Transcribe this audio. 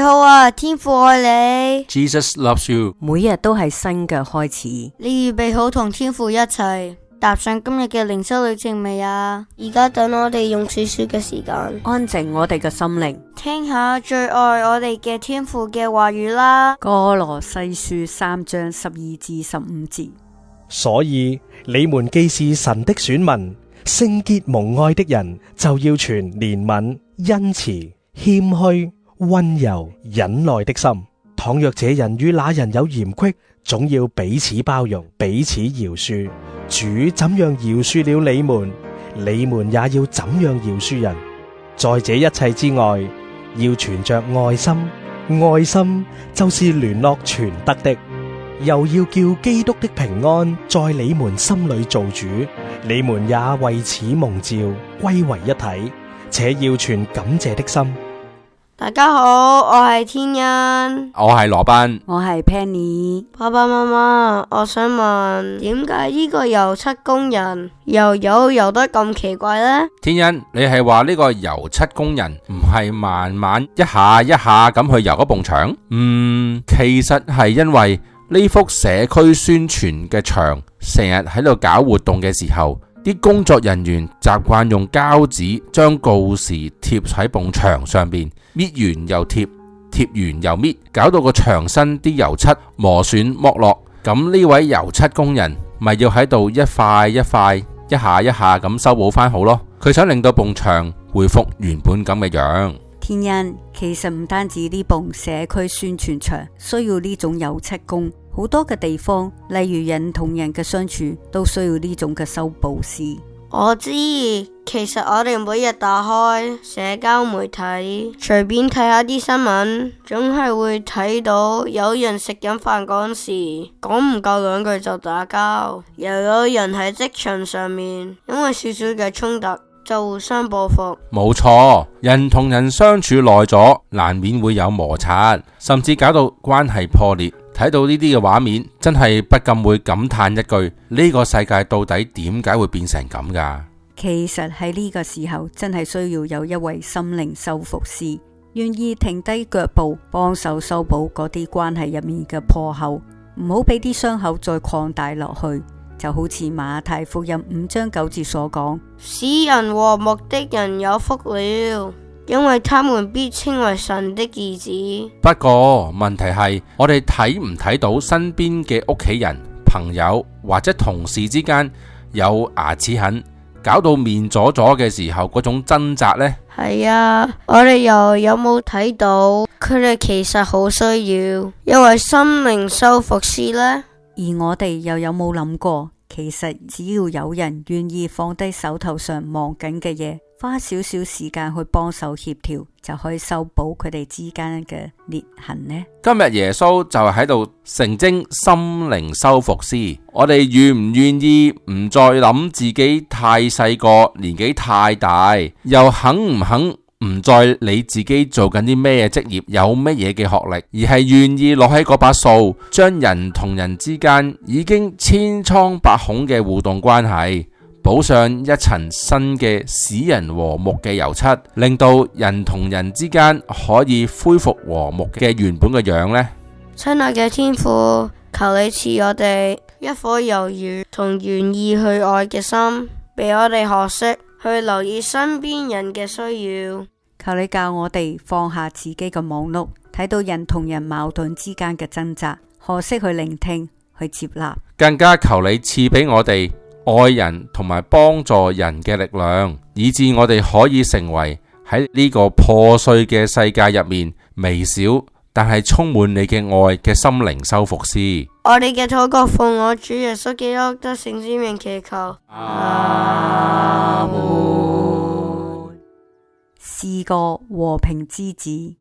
好啊，天父愛你。 Jesus loves you。 每日都係新嘅開始。你預備好同天父一齊踏上今日嘅靈修旅程未啊？而家等我哋用少少嘅時間安靜我哋嘅心靈。聽下最愛我哋嘅天父嘅話語啦。歌羅西書3章12至15節。所以你們既是神的選民，聖潔蒙愛的人，就要存憐憫、恩慈、謙虛、溫柔、忍耐的心。倘若這人與那人有嫌隙，總要彼此包容，彼此饒恕。主怎樣饒恕了你們，你們也要怎樣饒恕人。在這一切之外，要存着愛心，愛心就是聯絡全德的。又要叫基督的平安在你們心裏做主，你們也為此蒙召歸為一體，且要存感謝的心。大家好，我係天恩，我係羅賓，我係 Penny。爸爸媽媽，我想問，點解呢個油漆工人游得咁奇怪呢？天恩，你係話呢個油漆工人唔係慢慢一下一下咁去游嗰埲牆？其實係因為呢幅社區宣傳嘅牆成日喺度搞活動嘅時候，啲工作人員習慣用膠紙將告示貼喺埲牆上邊，搣完又貼，貼完又搣，搞到個牆身啲油漆磨損剝落。咁呢位油漆工人咪要喺度一塊一塊、一下一下咁修補翻好咯。佢想令到埲牆回復原本咁嘅樣。天恩，其實唔單止呢埲社區宣傳牆需要呢種油漆工，好多嘅地方，例如人同人嘅相處，都需要呢種嘅修補師。我知，其實我哋每日打開社交媒體，隨便睇下啲新聞，總係會睇到有人食緊飯嗰時，講唔夠兩句就打交，又有人喺職場上面因為少少嘅衝突就互相報復。冇錯，人同人相處耐咗，難免會有摩擦，甚至搞到關係破裂。睇到呢啲嘅畫面，真係不禁會感嘆一句：呢個世界到底點解會變成咁㗎？其實喺呢個時候，真係需要有一位心靈修復師，願意停低腳步，幫手修補嗰啲關係入面嘅破口，唔好俾啲傷口再擴大落去。就好似馬太福音5章9節所講：使人和睦的人有福了，因為他們必稱為神的兒子。不過問題係，我哋睇唔睇到身邊嘅屋企人、朋友或者同事之間有牙齒痕，搞到面阻阻嘅時候嗰種掙扎呢？係啊，我哋又有冇睇到佢哋其實好需要一位心靈修復師呢？而我哋又有冇諗過，其實只要有人願意放低手頭上忙緊嘅嘢，花少少時間去幫手協調，就可以修補佢哋之間嘅裂痕呢？今日耶穌就喺度成精心靈修復師，我哋願唔願意唔再諗自己太細個，年紀太大，又肯唔肯唔再理自己做緊啲咩職業，有乜嘢嘅學歷，而係願意攞起嗰把掃，將人同人之間已經千瘡百孔嘅互動關係補上一層新嘅使人和睦嘅油漆，令到人同人之間可以恢復和睦嘅原本嘅樣呢？親愛嘅天父，求你賜我哋一顆猶豫同願意去愛嘅心，俾我哋學識去留意身邊人嘅需要。求你教我哋放下自己嘅忙碌，睇到人同人矛盾之間嘅掙扎，學識去聆聽，去接納。更加求你賜俾我哋愛人同埋幫助人嘅力量，以致我哋可以成為喺呢個破碎嘅世界入面微小但係充滿你嘅愛嘅心靈修復師。我哋嘅禱告奉我主耶穌基督得勝之名祈求。阿門。詩歌和平之子。